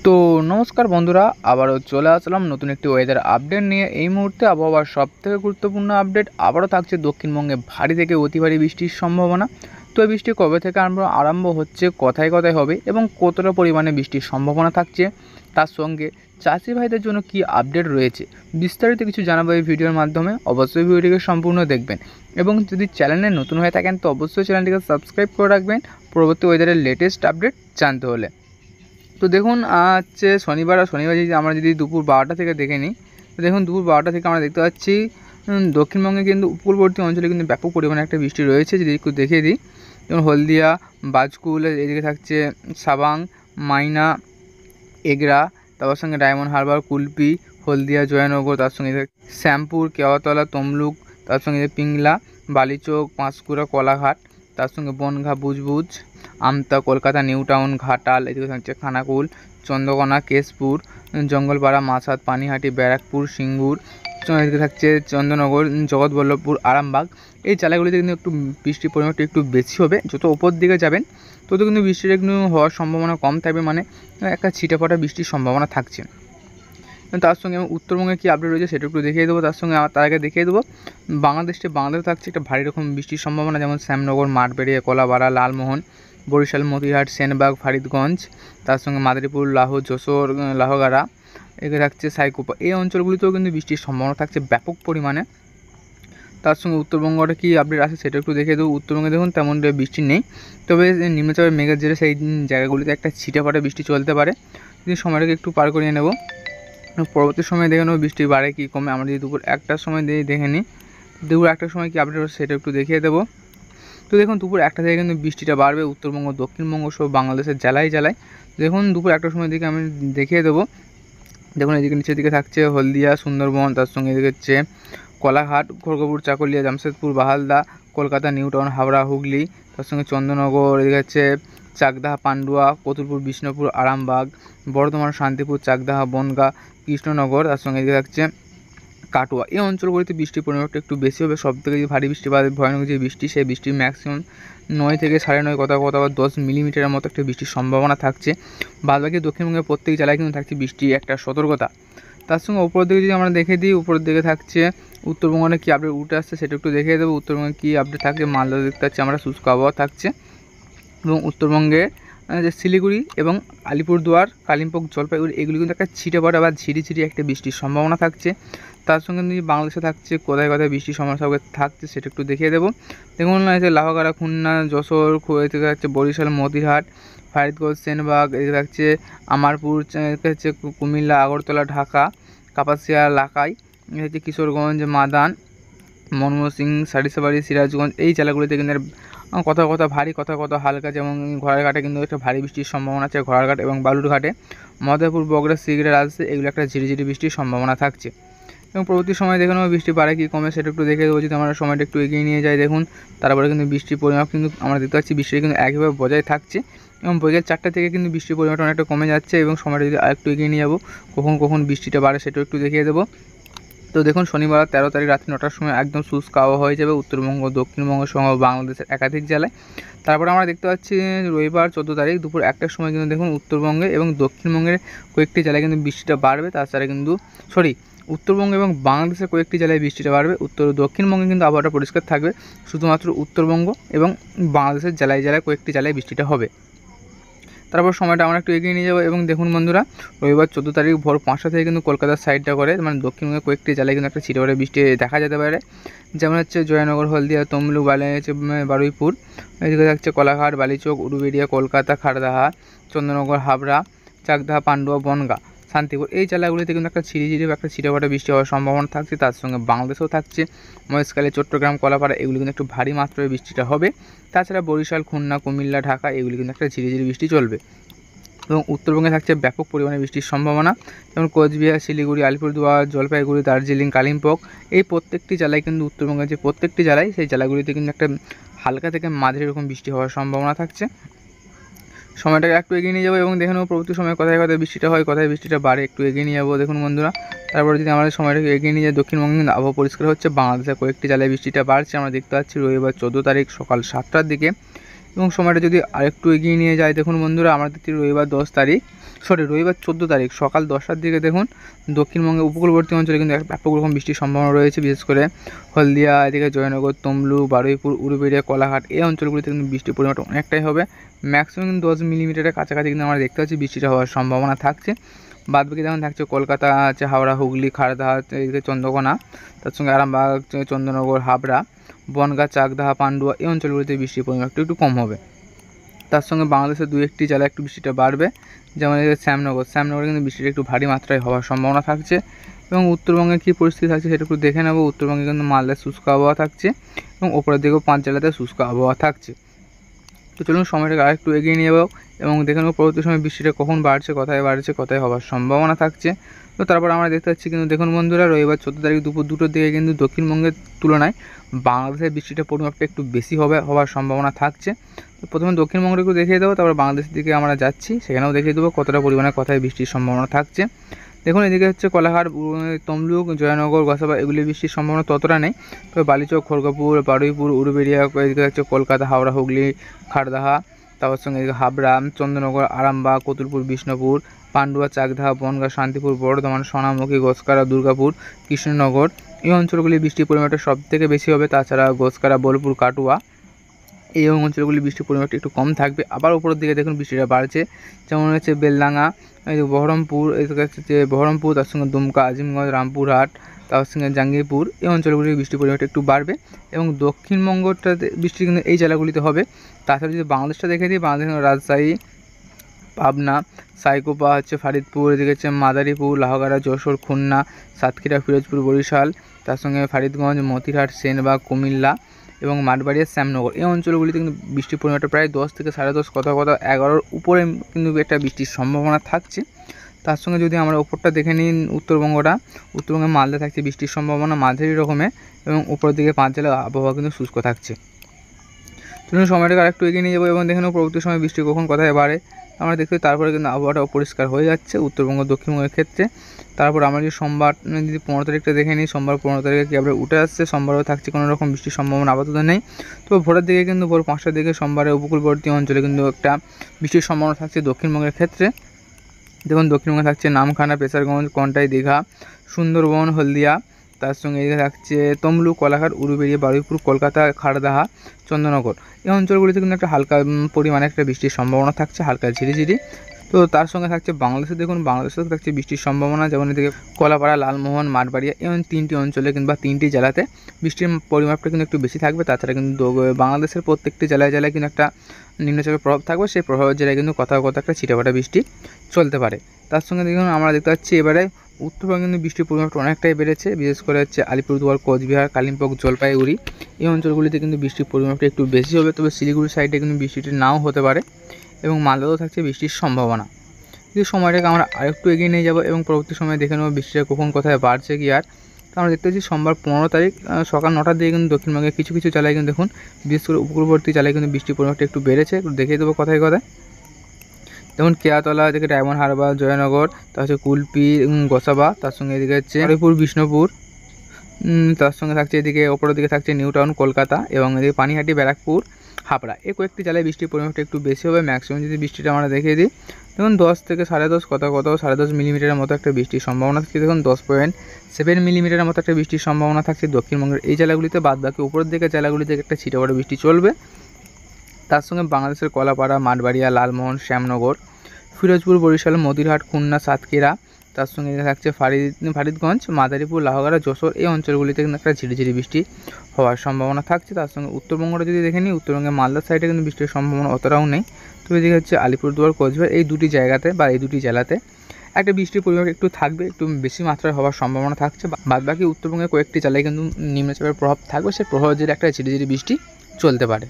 তো নমস্কার বন্ধুরা, আবারও চলে আসলাম নতুন একটি ওয়েদার আপডেট নিয়ে। এই মুহূর্তে আবহাওয়ার সবথেকে গুরুত্বপূর্ণ আপডেট আবারও থাকছে দক্ষিণবঙ্গে ভারী থেকে অতি ভারী বৃষ্টির সম্ভাবনা। তো এই বৃষ্টি কবে থেকে আরম্ভ হচ্ছে, কোথায় কোথায় হবে এবং কতটা পরিমাণে বৃষ্টির সম্ভাবনা থাকছে, তার সঙ্গে চাষি ভাইদের জন্য কি আপডেট রয়েছে, বিস্তারিত কিছু জানাবো এই ভিডিওর মাধ্যমে। অবশ্যই ভিডিওটিকে সম্পূর্ণ দেখবেন এবং যদি চ্যানেলে নতুন হয়ে থাকেন তো অবশ্যই চ্যানেলটিকে সাবস্ক্রাইব করে রাখবেন পরবর্তী ওয়েদারের লেটেস্ট আপডেট জানতে হলে। তো দেখুন হচ্ছে শনিবার যদি আমরা দুপুর 12টা থেকে দেখে নিই, তো দেখুন দুপুর 12টা থেকে আমরা দেখতে পাচ্ছি দক্ষিণবঙ্গে কিন্তু উপকূলবর্তী অঞ্চলে কিন্তু ব্যাপক পরিমাণে একটা বৃষ্টি রয়েছে। যদি একটু দেখিয়ে দিই, যেমন হলদিয়া, বাজকুল, এদিকে থাকছে সাবাং, মাইনা, এগরা, তার সঙ্গে ডায়মন্ড হারবার, কুলপি, হলদিয়া, জয়নগর, তার সঙ্গে শ্যামপুর, কেওয়াতলা, তমলুক, তার সঙ্গে পিংলা, বালিচক, পাঁশকুড়া, কলাঘাট, তার সঙ্গে বনগাঁ, বুজবুজ, আমতা, কলকাতা, নিউ টাউন, ঘাটাল, এদিকে থাকছে খানাকুল, চন্দ্রকোনা, কেশপুর, জঙ্গলপাড়া, মাছাদ, পানিহাটি, ব্যারাকপুর, সিঙ্গুর, এদিকে থাকছে চন্দ্রনগর, জগৎবল্লভপুর, আরামবাগ। এই জেলাগুলিতে কিন্তু একটু বৃষ্টির পরিমাণটা একটু বেশি হবে। যত ওপর দিকে যাবেন তত কিন্তু বৃষ্টির একটু হওয়ার সম্ভাবনা কম থাকবে, মানে একটা ছিটেফোঁটা বৃষ্টির সম্ভাবনা থাকছে। তার সঙ্গে আমি উত্তরবঙ্গে কী আপডেট রয়েছে সেটা একটু দেখিয়ে দেবো। তার আগে দেখিয়ে দেবো বাংলাদেশে থাকছে একটা ভারী রকম বৃষ্টির সম্ভাবনা, যেমন শ্যামনগর, মাঠবেড়িয়া, কলাপাড়া, লালমোহন, বরিশাল, মতিহাট, সেনবাগ, ফরিদগঞ্জ, তার সঙ্গে মাদারীপুর, লাহোর, যশোর, লাহগাড়া, এখানে থাকছে সাইকোপা। এই অঞ্চলগুলিতেও কিন্তু বৃষ্টির সম্ভাবনা থাকছে ব্যাপক পরিমাণে। তার সঙ্গে উত্তরবঙ্গটা কী আপডেট আছে সেটা একটু দেখে দেবো। উত্তরবঙ্গে দেখুন তেমন বৃষ্টি নেই, তবে নিম্নচাপের মেঘের জেরে সেই জায়গাগুলিতে একটা ছিটেফোঁটা বৃষ্টি চলতে পারে। যদি সময়টাকে একটু পার করিয়ে নেব, পরবর্তী সময় দেখে নেবো বৃষ্টি বাড়ে কি কমে। আমরা যদি দুপুর 1টার সময় দেখে নিই, দুপুর 1টার সময় কী আপডেট হচ্ছে সেটা একটু দেখিয়ে দেবো। তো দেখুন দুপুর 1টা থেকে কিন্তু বৃষ্টিটা বাড়বে উত্তরবঙ্গ, দক্ষিণবঙ্গ সহ বাংলাদেশের জেলায়। দেখুন দুপুর 1টার সময় দিকে আমি দেখিয়ে দেবো। দেখুন এদিকে নিচের দিকে থাকছে হলদিয়া, সুন্দরবন, তার সঙ্গে এদিকে হচ্ছে কলাঘাট, খড়গপুর, চাকুলিয়া, জামশেদপুর, বাহালদা, কলকাতা, নিউ টাউন, হাওড়া, হুগলি, তার সঙ্গে চন্দননগর, এদিকে হচ্ছে চাকদাহা, পান্ডুয়া, কতুলপুর, বিষ্ণুপুর, আরামবাগ, বর্ধমান, শান্তিপুর, চাকদাহা, বনগাঁ, কৃষ্ণনগর, তার সঙ্গে এদিকে থাকছে কাটোয়া। এই অঞ্চলগুলিতে বৃষ্টির পরিমাণটা একটু বেশি হবে। সবথেকে যে ভারী বৃষ্টি বা ভয়ানক যে বৃষ্টি, সেই বৃষ্টির ম্যাক্সিমাম 9 থেকে 9.5 কোথাও বা 10 মিলিমিটারের মতো একটা বৃষ্টির সম্ভাবনা থাকছে। বাদবাকি দক্ষিণবঙ্গের প্রত্যেক জেলায় কিন্তু থাকছে বৃষ্টির একটা সতর্কতা। তার সঙ্গে উপরের দিকে যদি আমরা দেখে দিই, উপরের দিকে থাকছে উত্তরবঙ্গে কী আপডেট উঠে আসছে সেটা একটু দেখিয়ে দেবো। উত্তরবঙ্গে কী আপডেট থাকছে, মালদা দেখতে পাচ্ছি আমরা শুষ্ক আবহাওয়া থাকছে, এবং উত্তরবঙ্গে যে শিলিগুড়ি এবং আলিপুরদুয়ার, কালিম্পং, জলপাইগুড়ি এগুলি কিন্তু একটা ছিটেফোঁটা বা ঝিরিঝিরি একটা বৃষ্টির সম্ভাবনা থাকছে। তার সঙ্গে যদি বাংলাদেশে থাকছে কোথায় কোথায় বৃষ্টির সমস্যা থাকছে সেটা একটু দেখিয়ে দেবো। দেখুন লাহগাড়া, খুলনা, যশোর, এদিকে থাকছে বরিশাল, মতিহাট, ফরিদগঞ্জ, সেনবাগ, এদিকে থাকছে আমারপুর, হচ্ছে কুমিল্লা, আগরতলা, ঢাকা, কাপাসিয়া, লাখাই, হচ্ছে কিশোরগঞ্জ, মাদান, ময়মনসিংহ, সারিসাবাড়ি, সিরাজগঞ্জ। এই জেলাগুলিতে কিন্তু কোথাও ভারী, কোথাও হালকা, যেমন ঘোড়ারঘাটে কিন্তু একটা ভারী বৃষ্টির সম্ভাবনা আছে, ঘোড়ারঘাট এবং বালুরঘাটে, মধুপুর, বগুড়া, শিগড়া, রাজশাহী এগুলো একটা ঝিরিঝিরি বৃষ্টির সম্ভাবনা থাকছে। এবং পরবর্তী সময় দেখে নেবো বৃষ্টি বাড়ে কি কমে সেটা একটু দেখে দেবো। যদি আমরা সময়টা একটু এগিয়ে নিয়ে যাই, দেখুন তারপরে কিন্তু বৃষ্টির পরিমাপ কিন্তু আমরা দেখতে পাচ্ছি বৃষ্টির কিন্তু একইভাবে বজায় থাকছে, এবং বিকেল 4টা থেকে কিন্তু বৃষ্টির পরিমাণটা অনেকটা কমে যাচ্ছে। এবং সময়টা যদি আরেকটু এগিয়ে নিয়ে যাবো, কখন বৃষ্টিটা বাড়ে সেটাও একটু দেখিয়ে দেবো। তো দেখুন শনিবার 13 তারিখ রাত্রি 9টার সময় একদম শুষ্ক আবহাওয়া হয়ে যাবে উত্তরবঙ্গ, দক্ষিণবঙ্গ সহ বাংলাদেশের একাধিক জেলায়। তারপরে আমরা দেখতে পাচ্ছি রবিবার 14 তারিখ দুপুর 1টার সময় কিন্তু দেখুন উত্তরবঙ্গে এবং দক্ষিণবঙ্গের কয়েকটি জেলায় কিন্তু বৃষ্টিটা বাড়বে। তাছাড়া কিন্তু উত্তরবঙ্গ এবং বাংলাদেশের কয়েকটি জেলায় বৃষ্টিটা বাড়বে। দক্ষিণবঙ্গে কিন্তু আবহাওয়াটা পরিষ্কার থাকবে, শুধুমাত্র উত্তরবঙ্গ এবং বাংলাদেশের জেলায় কয়েকটি জেলায় বৃষ্টিটা হবে। তারপর সময়টা আমরা একটু এগিয়ে নিয়ে যাবো, এবং দেখুন বন্ধুরা রবিবার 14 তারিখ ভোর 5টা থেকে কিন্তু কলকাতার সাইডটা করে, মানে দক্ষিণবঙ্গের কয়েকটি জেলায় কিন্তু একটা ছিটেফোঁটা বৃষ্টি দেখা যেতে পারে, যেমন হচ্ছে জয়নগর, হলদিয়া, তমলুক, বারুইপুর, এদিকে থাকছে কলাঘাট, বালিচক, উলুবেড়িয়া, কলকাতা, খারদাহা, চন্দননগর, হাবড়া, চাকদাহা, পান্ডুয়া, বনগাঁ, শান্তিপুর। এই জেলাগুলিতে কিন্তু একটা ছিটেফোঁটা বৃষ্টি হওয়ার সম্ভাবনা থাকছে। তার সঙ্গে বাংলাদেশেও থাকছে মহেশখালী, চট্টগ্রাম, কলাপাড়া এগুলি কিন্তু একটু ভারী মাত্রায় বৃষ্টিটা হবে। তাছাড়া বরিশাল, খুলনা, কুমিল্লা, ঢাকা এগুলি কিন্তু একটা ঝিরিঝিরি বৃষ্টি চলবে। এবং উত্তরবঙ্গে থাকছে ব্যাপক পরিমাণে বৃষ্টির সম্ভাবনা, যেমন কোচবিহার, শিলিগুড়ি, আলিপুরদুয়ার, জলপাইগুড়ি, দার্জিলিং, কালিম্পং এই প্রত্যেকটি জেলায় কিন্তু উত্তরবঙ্গের যে প্রত্যেকটি জেলায় সেই জেলাগুলিতে কিন্তু একটা হালকা থেকে মাঝারি রকম বৃষ্টি হওয়ার সম্ভাবনা থাকছে। সময়টাকে একটু এগিয়ে নিয়ে যাবো এবং দেখে নেবো পরবর্তী সময় কোথায় বৃষ্টিটা হয়, কোথায় বৃষ্টিটা বাড়ে একটু এগিয়ে নিয়ে যাবো। দেখুন বন্ধুরা তারপরে যদি আমাদের সময়টাকে এগিয়ে নিয়ে যাই, দক্ষিণবঙ্গে কিন্তু আবহাওয়া পরিষ্কার হচ্ছে, বাংলাদেশের কয়েকটি জেলায় বৃষ্টিটা বাড়ছে। আমরা দেখতে পাচ্ছি রবিবার 14 তারিখ সকাল 7টার দিকে। এবং সময়টা যদি আরেকটু এগিয়ে নিয়ে যায়, দেখুন বন্ধুরা আমরা দেখছি রবিবার 10 তারিখ রবিবার 14 তারিখ সকাল 10টার দিকে দেখুন দক্ষিণবঙ্গের উপকূলবর্তী অঞ্চলে কিন্তু একটা ব্যাপক রকম বৃষ্টির সম্ভাবনা রয়েছে। বিশেষ করে হলদিয়া, এদিকে জয়নগর, তমলুক, বারুইপুর, উলুবেড়িয়া, কোলাঘাট এই অঞ্চলগুলিতে কিন্তু বৃষ্টির পরিমাণটা অনেকটাই হবে। ম্যাক্সিমাম কিন্তু 10 মিলিমিটারের কাছাকাছি কিন্তু আমরা দেখতে পাচ্ছি বৃষ্টিটা হওয়ার সম্ভাবনা থাকছে। বাদবাকি যেমন থাকছে কলকাতা আছে, হাওড়া, হুগলি, খাড়দা, এদিকে চন্দ্রকোনা, তার সঙ্গে আরামবাগ, চন্দ্রনগর, হাবড়া, বনগাঁ, চাকদাহা, পান্ডুয়া এই অঞ্চলগুলিতে বৃষ্টির পরিমাণ একটু কম হবে। তার সঙ্গে বাংলাদেশের 2-1টি জেলায় একটু বৃষ্টিটা বাড়বে, যেমন শ্যামনগরে কিন্তু বৃষ্টিটা একটু ভারী মাত্রায় হওয়ার সম্ভাবনা থাকছে। এবং উত্তরবঙ্গে কী পরিস্থিতি থাকছে সেটা একটু দেখে নেব। উত্তরবঙ্গে কিন্তু মালদায় শুষ্ক আবহাওয়া থাকছে এবং ওপরের দিকেও 5 জেলাতে শুষ্ক আবহাওয়া থাকছে। তো চলুন সময়টাকে আরেকটু এগিয়ে নিয়ে যাবো এবং দেখে নেব পরবর্তী সময় বৃষ্টিটা কখন বাড়ছে, কোথায় হওয়ার সম্ভাবনা থাকছে। তো তারপর আমরা দেখতে পাচ্ছি কিন্তু দেখুন বন্ধুরা, রবিবার 14 তারিখ দুপুর 2টোর দিকে কিন্তু দক্ষিণবঙ্গের তুলনায় বাংলাদেশের বৃষ্টিটার পরিমাপটা একটু বেশি হওয়ার সম্ভাবনা থাকছে। তো প্রথমে দক্ষিণবঙ্গটা একটু দেখিয়ে দেবো, তারপর বাংলাদেশের দিকে আমরা যাচ্ছি, সেখানেও দেখিয়ে দেবো কতটা পরিমাণে কোথায় বৃষ্টির সম্ভাবনা থাকছে। দেখুন এদিকে হচ্ছে কোলাঘাট, তমলুক, জয়নগর, গোসাবা এগুলি বৃষ্টির সম্ভাবনা ততটা নেই। তবে বালিচক, খড়গপুর, বারুইপুর, উলুবেড়িয়া, এদিকে হচ্ছে কলকাতা, হাওড়া, হুগলি, খাড়দাহা, তার সঙ্গে এদিকে হাবড়া, চন্দ্রনগর, আরামবাগ, কতুলপুর, বিষ্ণুপুর, পান্ডুয়া, চাকদাহা, বনগাঁ, শান্তিপুর, বর্ধমান, সোনামুখী, গোসকারা, দুর্গাপুর, কৃষ্ণনগর এই অঞ্চলগুলি বৃষ্টির পরিমাণটা সবথেকে বেশি হবে। তাছাড়া গোসকারা, বোলপুর, কাটুয়া এই অঞ্চলগুলি বৃষ্টির পরিমাণটা একটু কম থাকবে। আবার উপরের দিকে দেখুন বৃষ্টিটা বাড়ছে, যেমন হচ্ছে বেলডাঙ্গা, বহরমপুর, এদিকে হচ্ছে বহরমপুর, তার সঙ্গে দুমকা, আজিমগঞ্জ, রামপুরহাট, তার সঙ্গে জাঙ্গিরপুর এই অঞ্চলগুলির বৃষ্টির পরিমাণটা একটু বাড়বে এবং দক্ষিণবঙ্গটাতে বৃষ্টি কিন্তু এই জেলাগুলিতে হবে। তাছাড়া যদি বাংলাদেশটা দেখে দিই, বাংলাদেশের রাজশাহী, পাবনা, সাইকোপা হচ্ছে ফরিদপুর, এদিকে হচ্ছে মাদারীপুর, লাহগাড়া, যশোর, খুলনা, সাতক্ষীরা, ফিরোজপুর, বরিশাল, তার সঙ্গে ফরিদগঞ্জ, মতিরহাট, সেনবাগ, কুমিল্লা এবং মাঠবাড়িয়া, শ্যামনগর এই অঞ্চলগুলিতে কিন্তু বৃষ্টির পরিমাণটা প্রায় 10 থেকে 10.5, কোথাও 11-র উপরে কিন্তু একটা বৃষ্টির সম্ভাবনা থাকছে। তার সঙ্গে যদি আমরা ওপরটা দেখে নিই উত্তরবঙ্গে মালদা থাকছে বৃষ্টির সম্ভাবনা মাঝারি রকমের এবং উপরের দিকে 5 জেলার আবহাওয়া কিন্তু শুষ্ক থাকছে। চলুন সময়টাকে আরেকটু এগিয়ে নিয়ে যাবো এবং দেখে নেব পরবর্তী সময় বৃষ্টি কখন কোথায় বাড়ে। আমরা দেখতে তারপরে কিন্তু আবহাওয়াটা পরিষ্কার হয়ে যাচ্ছে উত্তরবঙ্গ দক্ষিণবঙ্গের ক্ষেত্রে। তারপর আমরা যদি সোমবার যদি 15 তারিখটা দেখে নিই, সোমবার 15 তারিখে কী আবার উঠে আসছে, সোমবারও থাকছে কোনো রকম বৃষ্টির সম্ভাবনা আপাতত নেই। তো ভোরের দিকে কিন্তু ভোর 5টার দিকে সোমবারে উপকূলবর্তী অঞ্চলে কিন্তু একটা বৃষ্টির সম্ভাবনা থাকছে দক্ষিণবঙ্গের ক্ষেত্রে। দেখুন দক্ষিণবঙ্গে থাকছে নামখানা, পেশারগঞ্জ, কন্টাই, দীঘা, সুন্দরবন, হলদিয়া, তার সঙ্গে এদিকে থাকছে তমলুক, কোলাঘাট, উলুবেড়িয়া, বারুইপুর, কলকাতা, খাড়দাহা, চন্দননগর এই অঞ্চলগুলিতে কিন্তু একটা হালকা পরিমাণে একটা বৃষ্টির সম্ভাবনা থাকছে, হালকা ঝিরিঝিরি। তো তার সঙ্গে থাকছে বাংলাদেশে, দেখুন বাংলাদেশেও থাকছে বৃষ্টির সম্ভাবনা, যেমন এদিকে কলাপাড়া, লালমোহন, মাঠবাড়িয়া এমন 3টি অঞ্চলে কিংবা 3টি জেলাতে বৃষ্টির পরিমাপটা কিন্তু একটু বেশি থাকবে। তাছাড়া কিন্তু বাংলাদেশের প্রত্যেকটি জেলায় কিন্তু একটা নিম্নচাপের প্রভাব থাকবে, সেই প্রভাবের জেলায় কিন্তু কোথাও একটা ছিটেফাটা বৃষ্টি চলতে পারে। তার সঙ্গে দেখুন আমরা দেখতে পাচ্ছি এবারে উত্তরবঙ্গে কিন্তু বৃষ্টির পরিমাণটা অনেকটাই বেড়েছে, বিশেষ করে হচ্ছে আলিপুরদুয়ার, কোচবিহার, কালিম্পং, জলপাইগুড়ি এই অঞ্চলগুলিতে কিন্তু বৃষ্টির পরিমাণটা একটু বেশি হবে। তবে শিলিগুড়ি সাইডে কিন্তু বৃষ্টিটি নাও হতে পারে এবং মালদাতেও থাকছে বৃষ্টির সম্ভাবনা। কিন্তু সময়টাকে আমরা আরেকটু এগিয়ে নিয়ে যাব এবং পরবর্তী সময়ে দেখে নেব বৃষ্টিটা কখন কোথায় বাড়ছে কি। আর তো আমরা দেখতে পাচ্ছি সোমবার 15 তারিখ সকাল 9টার দিকে কিন্তু দক্ষিণবঙ্গের কিছু কিছু জেলায় কিন্তু দেখুন বিশেষ করে উপকূলবর্তী জেলায় কিন্তু বৃষ্টির পরিমাণটা একটু বেড়েছে। একটু দেখিয়ে দেবো কোথায় যেমন কেয়াতলা থেকে ডায়মন্ড হারবার, জয়নগর, তার হচ্ছে কুলপি, গোসাবা, তার সঙ্গে এদিকে হচ্ছে হরিপুর, বিষ্ণুপুর, তার সঙ্গে থাকছে এদিকে ওপরের দিকে থাকছে নিউ টাউন, কলকাতা এবং এদিকে পানিহাটি, ব্যারাকপুর, হাবড়া এই কয়েকটি জেলায় বৃষ্টির পরিমাণটা একটু বেশি হবে। ম্যাক্সিমাম যদি বৃষ্টিটা আমরা দেখিয়ে দিই, দেখুন 10 থেকে 10.5, কোথাও 10.5 মিলিমিটারের মতো একটা বৃষ্টির সম্ভাবনা থাকছে। দেখুন 10.7 মিলিমিটারের মতো একটা বৃষ্টির সম্ভাবনা থাকছে দক্ষিণবঙ্গের এই জেলাগুলিতে। বাদ বাকি উপরের দিকে জেলাগুলিতে একটা ছিটেফাটা বৃষ্টি চলবে। তার সঙ্গে বাংলাদেশের কলাপাড়া, মাঠবাড়িয়া, লালমোহন, শ্যামনগর, ফিরোজপুর, বরিশাল, মতিরহাট, খুলনা, সাতক্ষীরা, তার সঙ্গে থাকছে ফরিদগঞ্জ, মাদারীপুর, লাহগাড়া, যশোর এই অঞ্চলগুলিতে কিন্তু একটা ঝিরিঝিরি বৃষ্টি হওয়ার সম্ভাবনা থাকছে। তার সঙ্গে উত্তরবঙ্গটা যদি দেখে নিই, উত্তরবঙ্গে মালদার সাইডে কিন্তু বৃষ্টির সম্ভাবনা অতটাও নেই। তবে এদিকে হচ্ছে আলিপুরদুয়ার, কোচবিহার এই দুটি জায়গাতে বা এই দুটি জেলাতে একটা বৃষ্টির পরিমাণ একটু থাকবে, একটু বেশি মাত্রায় হওয়ার সম্ভাবনা থাকছে। বাদ বাকি উত্তরবঙ্গের কয়েকটি জেলায় কিন্তু নিম্নচাপের প্রভাব থাকবে, সেই প্রভাবের জেরে একটা ঝিরিঝিরি বৃষ্টি চলতে পারে।